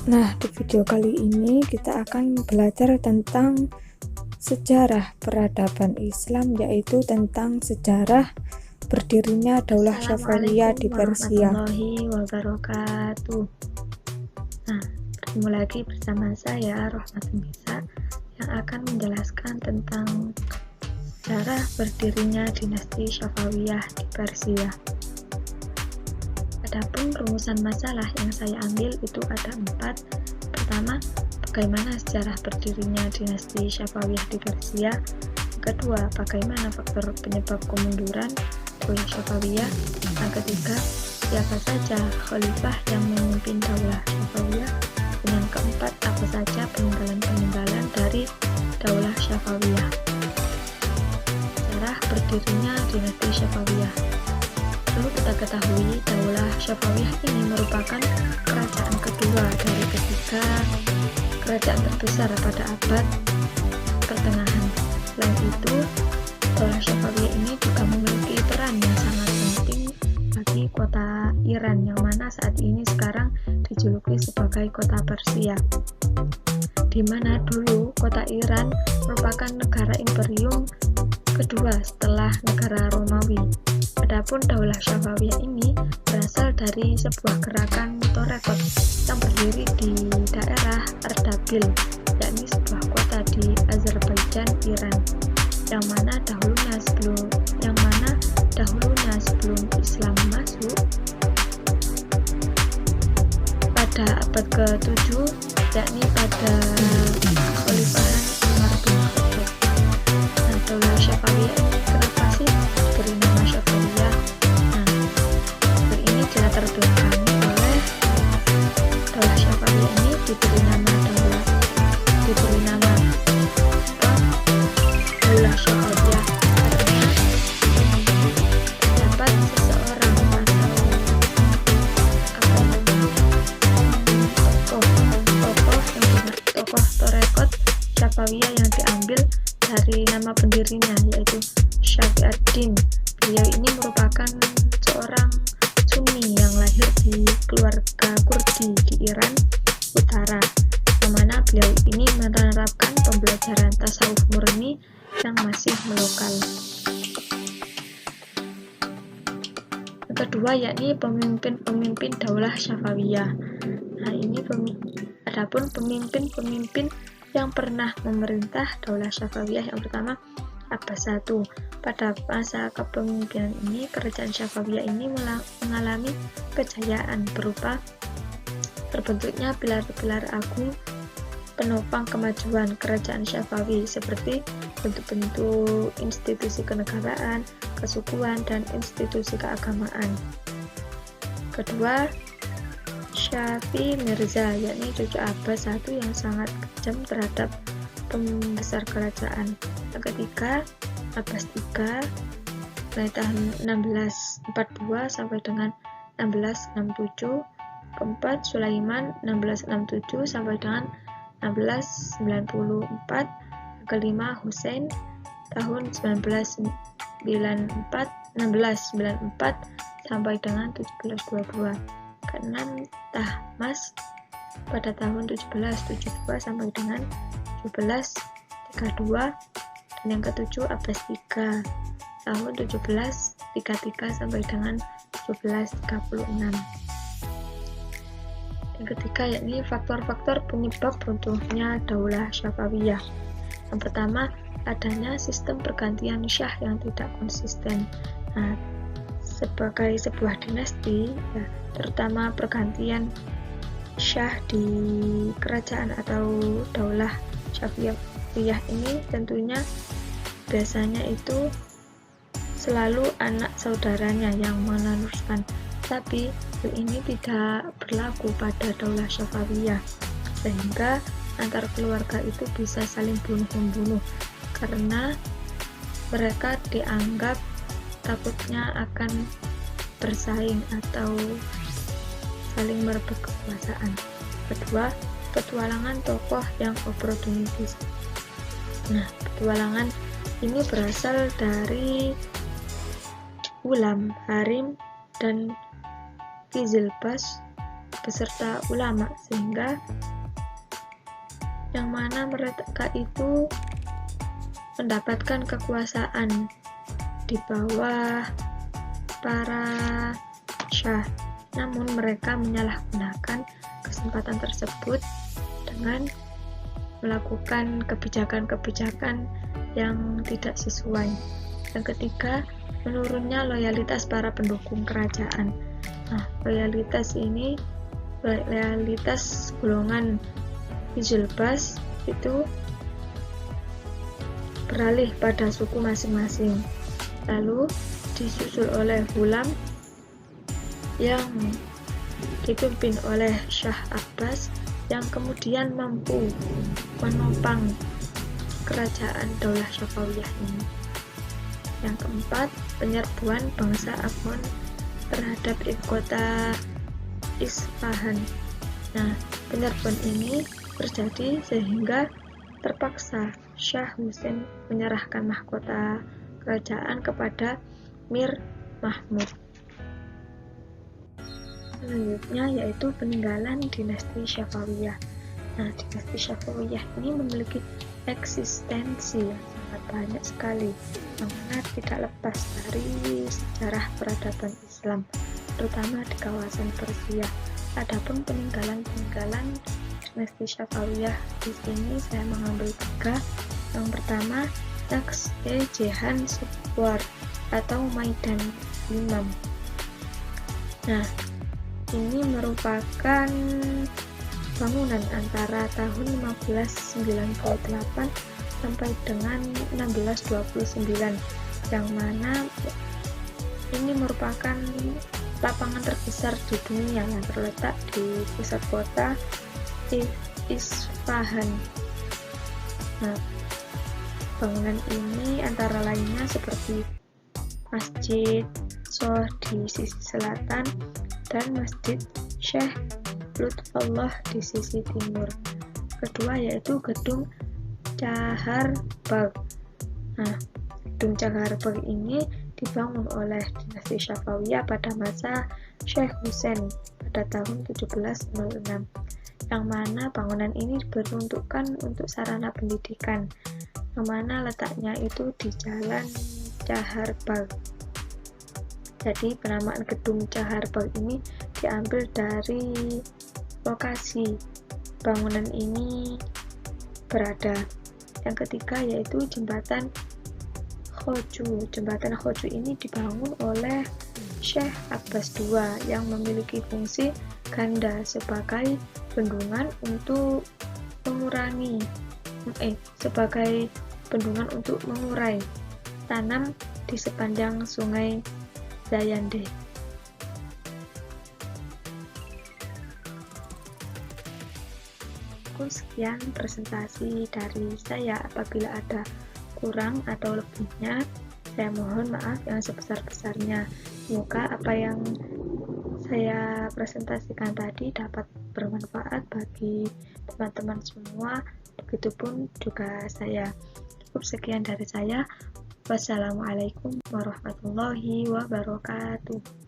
Nah, di video kali ini kita akan belajar tentang sejarah peradaban Islam, yaitu tentang sejarah berdirinya Daulah Syafawiyah di Persia. Assalamualaikum warahmatullahi wabarakatuh. Nah, bertemu lagi bersama saya Rohmatun-Nisa yang akan menjelaskan tentang sejarah berdirinya dinasti Syafawiyah di Persia. Adapun rumusan masalah yang saya ambil itu ada 4. Pertama, bagaimana sejarah berdirinya dinasti Syafawiyah di Persia. Kedua, bagaimana faktor penyebab kemunduran Daulah Syafawiyah. Yang ketiga, siapa saja khalifah yang memimpin Daulah Syafawiyah. Dan yang keempat, apa saja peninggalan-peninggalan dari Daulah Syafawiyah. Sejarah berdirinya dinasti Syafawiyah. Perlu kita ketahui, Daulah Syafawiyah ini merupakan kerajaan kedua dari ketiga kerajaan terbesar pada abad pertengahan. Selain itu, Daulah Syafawiyah ini juga memiliki peran yang sangat penting bagi kota Iran, yang mana saat ini sekarang dijuluki sebagai kota Persia, di mana dulu kota Iran merupakan negara imperium kedua setelah negara Romawi. Adapun Daulah Syafawiyah ini berasal dari sebuah gerakan Torekot yang berdiri di daerah Ardabil, yakni sebuah kota di Azerbaijan, Iran, yang mana dahulunya sebelum Islam masuk pada abad ke-7, yakni pada Kekhalifahan Umar bin Khattab. Nah, Daulah Syafawiyah ini kenapa sih diberi nama Syafawiyah? Nah, ini dilatar belakangi oleh Daulah Syafawiyah ini diberi nama Daulah Syafawiyah karena terdapat seseorang atau tokoh Torekot Syafawiyah yang diambil dari nama pendirinya, yaitu Shafi ad-Din. Beliau ini merupakan seorang Sunni yang lahir di keluarga Kurdi di Iran Utara, yang mana beliau ini menerapkan pembelajaran tasawuf murni yang masih melokal. Yang kedua, yakni pemimpin Daulah Syafawiyah. Nah, ini adapun pemimpin yang pernah memerintah Daulah Syafawiyah. Yang pertama, Abbas I. Pada masa kepemimpinan ini, kerajaan Syafawiyah ini mengalami kejayaan berupa terbentuknya pilar-pilar agung penopang kemajuan kerajaan Syafawi, seperti bentuk-bentuk institusi kenegaraan, kesukuan, dan institusi keagamaan. Kedua, Syafi Mirza, yakni cucu Abbas I yang sangat kejam terhadap pembesar kerajaan. Yang ketiga, Abbas III dari tahun 1642 sampai dengan 1667. Keempat, Sulaiman 1667 sampai dengan 1694. Kelima, Hussein tahun 1694 sampai dengan 1722. Keenam, Tahmas pada tahun 1772 sampai dengan 1732. Dan yang ketujuh, Abbas III tahun 1733 sampai dengan 1736. Yang ketiga, yakni faktor-faktor penyebab runtuhnya Daulah Syafawiyah. Yang pertama, adanya sistem pergantian syah yang tidak konsisten. Nah, sebagai sebuah dinasti, ya, terutama pergantian syah di kerajaan atau Daulah Syafawiyah ini tentunya biasanya itu selalu anak saudaranya yang meneruskan. Tapi hal ini tidak berlaku pada Daulah Syafawiyah, sehingga antar keluarga itu bisa saling bunuh-membunuh karena mereka dianggap takutnya akan bersaing atau saling merebut kekuasaan. Kedua, petualangan tokoh yang oportunistis. Nah, petualangan ini berasal dari Ulam, Harim, dan Qizilbash beserta ulama, sehingga yang mana mereka itu mendapatkan kekuasaan di bawah para syah. Namun mereka menyalahgunakan kesempatan tersebut dengan melakukan kebijakan-kebijakan yang tidak sesuai. Yang ketiga, menurunnya loyalitas para pendukung kerajaan. Nah, loyalitas golongan Hizbul Ba'ats itu beralih pada suku masing-masing, lalu disusul oleh Hulam yang dipimpin oleh Syah Abbas yang kemudian mampu menopang kerajaan Daulah Safawiyah ini. Yang keempat, penyerbuan bangsa Afghan terhadap kota Isfahan. Nah, penyerbuan ini terjadi sehingga terpaksa Shah Hussein menyerahkan mahkota kerajaan kepada Mir Mahmud. Selanjutnya yaitu peninggalan dinasti Safawiyah. Nah, dinasti Safawiyah ini memiliki eksistensi yang sangat banyak sekali, yang mana tidak lepas dari sejarah peradaban Islam, terutama di kawasan Persia. Adapun peninggalan dinasti Safawiyah, di sini saya mengambil 3. Yang pertama, Naqsh-e-Jahan Subwar atau Maidan Imam. Nah, ini merupakan bangunan antara tahun 1598 sampai dengan 1629, yang mana ini merupakan lapangan terbesar di dunia yang terletak di pusat kota Isfahan. Nah, bangunan ini antara lainnya seperti Masjid Soh di sisi selatan dan Masjid Syekh Lutfullah di sisi timur. Kedua yaitu Gedung Chahar Bagh. Nah, Gedung Chahar Bagh ini dibangun oleh dinasti Safawiyah pada masa Syekh Hussein pada tahun 1706, yang mana bangunan ini diperuntukkan untuk sarana pendidikan, yang mana letaknya itu di Jalan Chahar Bagh. Jadi penamaan Gedung Chahar Bagh ini diambil dari lokasi bangunan ini berada. Yang ketiga yaitu Jembatan Khoju. Jembatan Khoju ini dibangun oleh Syekh Abbas II yang memiliki fungsi ganda sebagai bendungan untuk mengurai tanam di sepanjang sungai Zayandeh. Sekian presentasi dari saya. Apabila ada kurang atau lebihnya, saya mohon maaf yang sebesar-besarnya. Semoga apa yang saya presentasikan tadi dapat bermanfaat bagi teman-teman semua, begitupun juga saya. Cukup sekian dari saya. Wassalamualaikum warahmatullahi wabarakatuh.